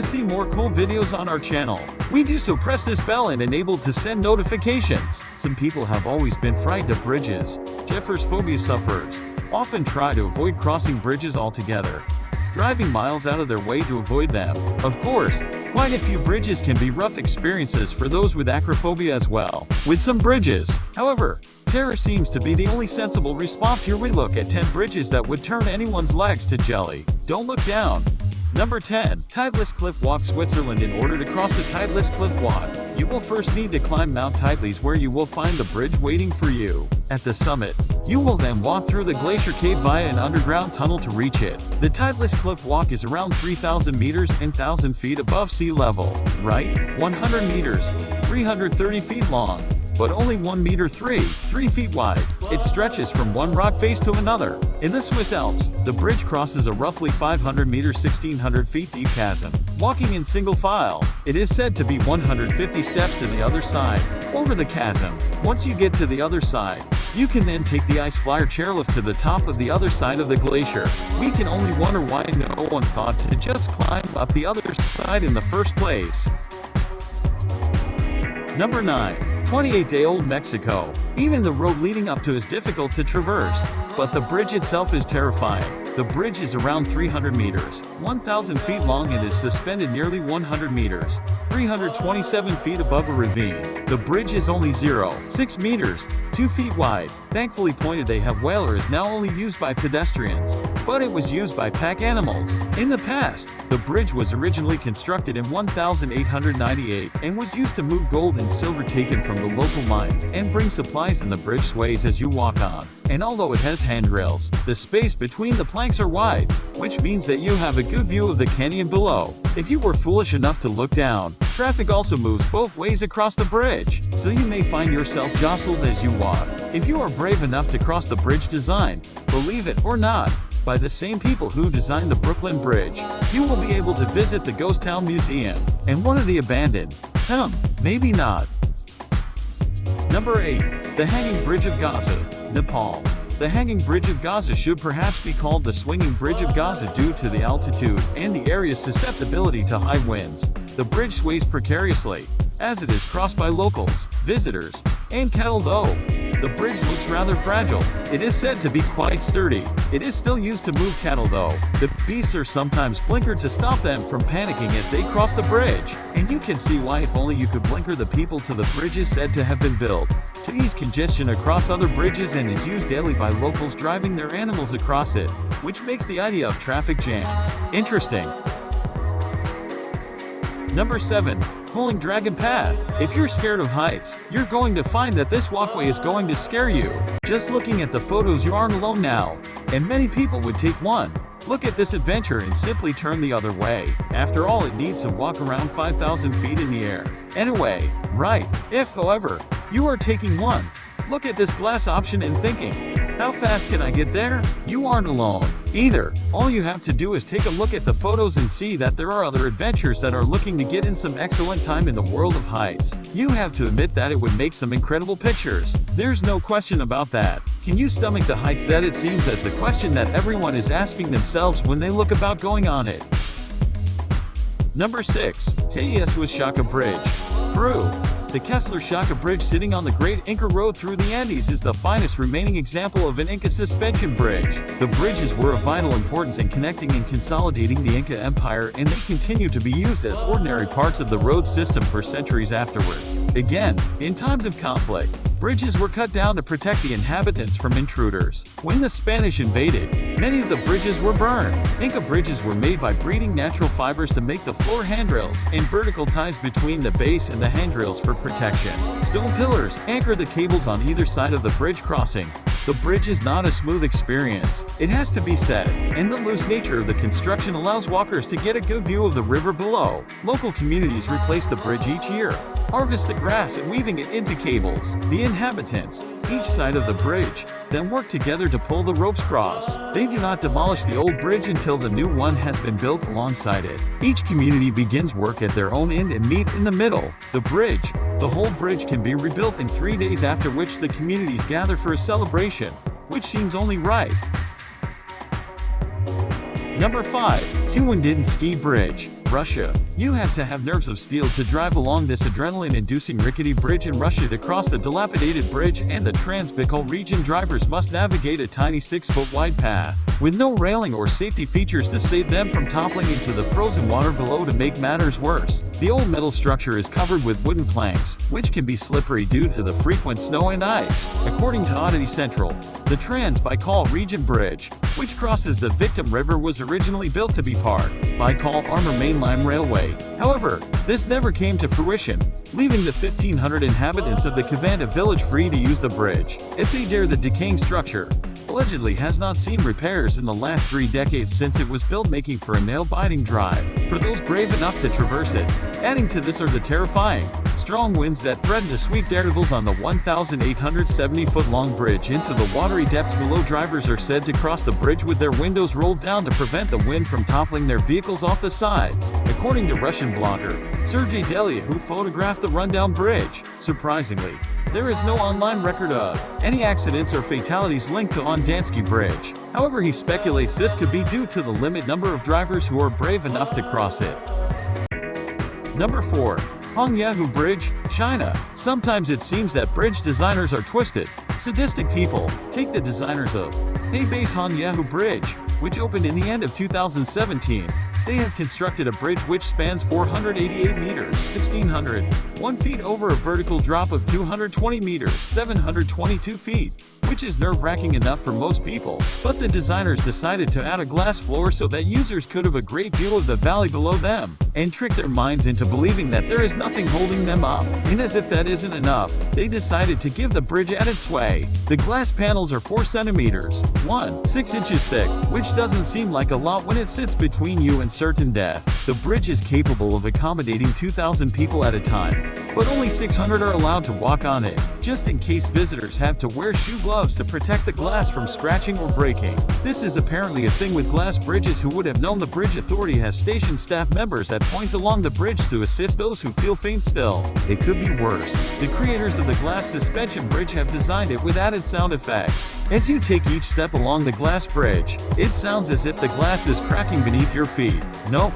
see more cool videos on our channel. We do so press this bell and enable to send notifications. Some people have always been frightened of bridges. Jeffers phobia sufferers often try to avoid crossing bridges altogether, driving miles out of their way to avoid them. Of course, quite a few bridges can be rough experiences for those with acrophobia as well. With some bridges, however, terror seems to be the only sensible response. Here we look at 10 bridges that would turn anyone's legs to jelly. Don't look down. Number 10. Tideless Cliff Walk, Switzerland. In order to cross the Tideless Cliff Walk, you will first need to climb Mount Tideless, where you will find the bridge waiting for you. At the summit, you will then walk through the glacier cave via an underground tunnel to reach it. The Tideless Cliff Walk is around 3,000 meters and 1,000 feet above sea level. Right? 100 meters, 330 feet long, but only 1 meter 3 feet wide. It stretches from one rock face to another. In the Swiss Alps, the bridge crosses a roughly 500 meter 1,600 feet deep chasm. Walking in single file, it is said to be 150 steps to the other side, over the chasm. Once you get to the other side, you can then take the ice flyer chairlift to the top of the other side of the glacier. We can only wonder why no one thought to just climb up the other side in the first place. Number 9. 28-day-old Mexico. Even the road leading up to is difficult to traverse, but the bridge itself is terrifying. The bridge is around 300 meters, 1,000 feet long, and is suspended nearly 100 meters, 327 feet above a ravine. The bridge is only 0.6 meters, 2 feet wide. Thankfully pointed they have whaler is now only used by pedestrians, but it was used by pack animals. In the past, the bridge was originally constructed in 1898 and was used to move gold and silver taken from the local mines and bring supplies, and the bridge sways as you walk on. And although it has handrails, the space between the planks are wide, which means that you have a good view of the canyon below. If you were foolish enough to look down, traffic also moves both ways across the bridge, so you may find yourself jostled as you walk. If you are brave enough to cross the bridge designed, believe it or not, by the same people who designed the Brooklyn Bridge, you will be able to visit the Ghost Town Museum and one of the abandoned, maybe not. Number 8. The Hanging Bridge of Gaza, Nepal. The Hanging Bridge of Gaza should perhaps be called the Swinging Bridge of Gaza due to the altitude and the area's susceptibility to high winds. The bridge sways precariously, as it is crossed by locals, visitors, and cattle. Though the bridge looks rather fragile, it is said to be quite sturdy. It is still used to move cattle, though. The beasts are sometimes blinkered to stop them from panicking as they cross the bridge. And you can see why. If only you could blinker the people to the bridge is said to have been built to ease congestion across other bridges and is used daily by locals driving their animals across it, which makes the idea of traffic jams interesting. Number 7. Pulling Dragon Path. If you're scared of heights, you're going to find that this walkway is going to scare you. Just looking at the photos, you aren't alone now, and many people would take one look at this adventure and simply turn the other way. After all, it needs to walk around 5,000 feet in the air. Anyway, right. If, however, you are taking one look at this glass option and thinking, how fast can I get there? You aren't alone either. All you have to do is take a look at the photos and see that there are other adventurers that are looking to get in some excellent time in the world of heights. You have to admit that it would make some incredible pictures. There's no question about that. Can you stomach the heights? That it seems as the question that everyone is asking themselves when they look about going on it. Number 6. Scariest with Shaka Bridge, Peru. The Kessler Shaka Bridge, sitting on the Great Inca Road through the Andes, is the finest remaining example of an Inca suspension bridge. The bridges were of vital importance in connecting and consolidating the Inca Empire, and they continue to be used as ordinary parts of the road system for centuries afterwards. Again, in times of conflict, bridges were cut down to protect the inhabitants from intruders. When the Spanish invaded, many of the bridges were burned. Inca bridges were made by breeding natural fibers to make the floor handrails, and vertical ties between the base and the handrails for protection. Stone pillars anchor the cables on either side of the bridge crossing. The bridge is not a smooth experience, it has to be said, and the loose nature of the construction allows walkers to get a good view of the river below. Local communities replace the bridge each year, harvest the grass and weaving it into cables. The inhabitants, each side of the bridge, then work together to pull the ropes across. They do not demolish the old bridge until the new one has been built alongside it. Each community begins work at their own end and meet in the middle. The whole bridge can be rebuilt in 3 days, after which the communities gather for a celebration, which seems only right. Number 5. Huandin Ski Bridge, Russia. You have to have nerves of steel to drive along this adrenaline-inducing rickety bridge in Russia. To cross the dilapidated bridge and the Trans-Baikal region, drivers must navigate a tiny 6-foot wide path, with no railing or safety features to save them from toppling into the frozen water below. To make matters worse, the old metal structure is covered with wooden planks, which can be slippery due to the frequent snow and ice. According to Oddity Central, the Trans-Baikal region bridge, which crosses the Victim River, was originally built to be part Baikal Armor Mainline Railway. However, this never came to fruition, leaving the 1,500 inhabitants of the Kavanda village free to use the bridge if they dare. The decaying structure allegedly has not seen repairs in the last 3 decades since it was built, making for a nail-biting drive for those brave enough to traverse it. Adding to this are the terrifying, strong winds that threaten to sweep daredevils on the 1,870-foot-long bridge into the watery depths below. Drivers are said to cross the bridge with their windows rolled down to prevent the wind from toppling their vehicles off the sides, according to Russian blogger Sergei Delia, who photographed the rundown bridge. Surprisingly, there is no online record of any accidents or fatalities linked to Ondansky Bridge. However, he speculates this could be due to the limited number of drivers who are brave enough to cross it. Number 4. Hongyahu Bridge, China. Sometimes it seems that bridge designers are twisted, sadistic people. Take the designers of Heibei's Hongyahu Bridge, which opened in the end of 2017. They have constructed a bridge which spans 488 meters, 1,601 feet, over a vertical drop of 220 meters, 722 feet, which is nerve-wracking enough for most people. But the designers decided to add a glass floor so that users could have a great view of the valley below them, and trick their minds into believing that there is nothing holding them up. And as if that isn't enough, they decided to give the bridge added sway. The glass panels are 4 centimeters, 6 inches thick, which doesn't seem like a lot when it sits between you and certain death. The bridge is capable of accommodating 2,000 people at a time, but only 600 are allowed to walk on it, just in case visitors have to wear shoe gloves to protect the glass from scratching or breaking. This is apparently a thing with glass bridges. Who would have known? The bridge authority has stationed staff members at points along the bridge to assist those who feel faint. Still, it could be worse. The creators of the glass suspension bridge have designed it with added sound effects. As you take each step along the glass bridge, it sounds as if the glass is cracking beneath your feet. Nope.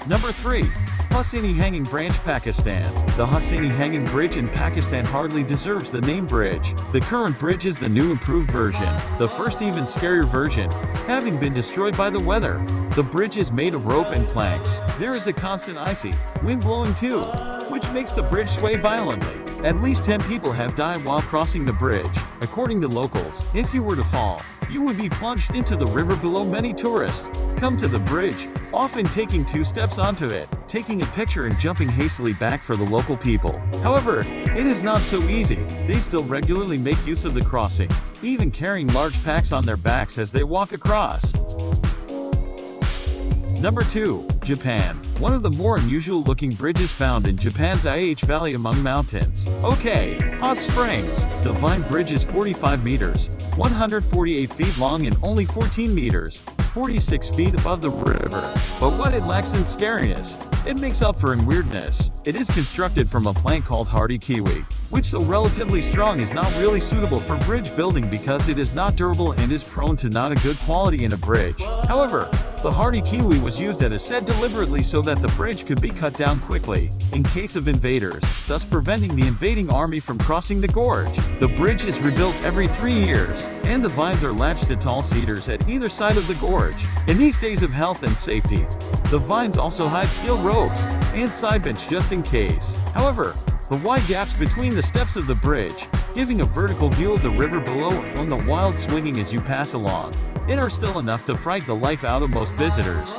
Number 3. Hosseini Hanging Branch, Pakistan. The Hosseini Hanging Bridge in Pakistan hardly deserves the name bridge. The current bridge is the new improved version, the first even scarier version, having been destroyed by the weather. The bridge is made of rope and planks. There is a constant icy wind blowing too, which makes the bridge sway violently. At least 10 people have died while crossing the bridge, according to locals. If you were to fall, you would be plunged into the river below. Many tourists come to the bridge, often taking 2 steps onto it, taking a picture and jumping hastily back for the local people. However, it is not so easy. They still regularly make use of the crossing, even carrying large packs on their backs as they walk across. Number 2. Japan. One of the more unusual looking bridges found in Japan's IH Valley among mountains. Okay, hot springs. The Vine Bridge is 45 meters, 148 feet long and only 14 meters, 46 feet above the river. But what it lacks in scariness, it makes up for in weirdness. It is constructed from a plant called hardy kiwi, which though relatively strong is not really suitable for bridge building because it is not durable and is prone to not a good quality in a bridge. However, the hardy kiwi was used as a set deliberately so that the bridge could be cut down quickly in case of invaders, thus preventing the invading army from crossing the gorge. The bridge is rebuilt every 3 years, and the vines are latched to tall cedars at either side of the gorge. In these days of health and safety, the vines also hide steel ropes and side bench just in case. However, the wide gaps between the steps of the bridge, giving a vertical view of the river below and the wild swinging as you pass along, it are still enough to frighten the life out of most visitors.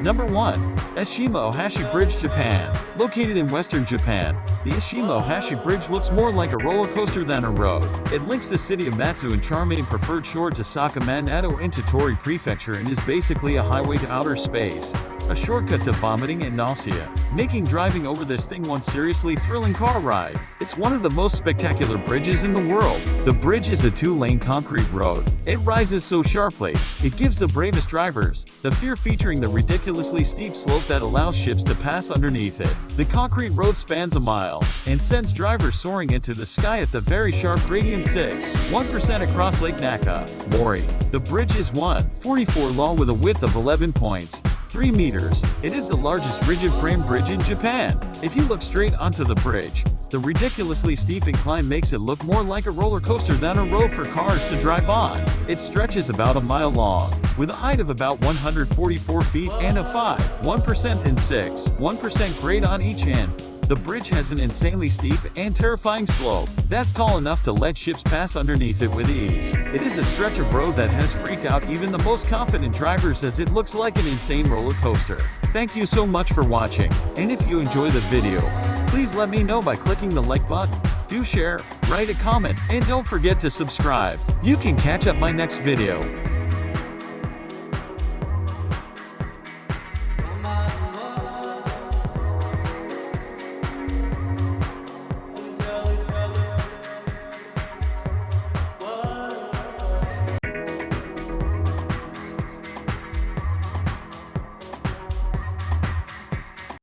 Number 1. Eshima Ohashi Bridge, Japan. Located in western Japan, the Eshima Ohashi Bridge looks more like a roller coaster than a road. It links the city of Matsu in Charmaine Preferred Shore to Sakaman Nato into Tori Prefecture and is basically a highway to outer space. a shortcut to vomiting and nausea, making driving over this thing one seriously thrilling car ride. It's one of the most spectacular bridges in the world. The bridge is a 2-lane concrete road. It rises so sharply, it gives the bravest drivers the fear, featuring the ridiculously steep slope that allows ships to pass underneath it. The concrete road spans a mile and sends drivers soaring into the sky at the very sharp gradient 1% across Lake Naka, Mori. The bridge is 144 long with a width of 11.3 meters. It is the largest rigid frame bridge in Japan. If you look straight onto the bridge, the ridiculously steep incline makes it look more like a roller coaster than a road for cars to drive on. It stretches about a mile long, with a height of about 144 feet and a 1% and 1% grade on each end. The bridge has an insanely steep and terrifying slope that's tall enough to let ships pass underneath it with ease. It is a stretch of road that has freaked out even the most confident drivers, as it looks like an insane roller coaster. Thank you so much for watching, and if you enjoy the video, please let me know by clicking the like button. Do share, write a comment, and don't forget to subscribe. You can catch up my next video.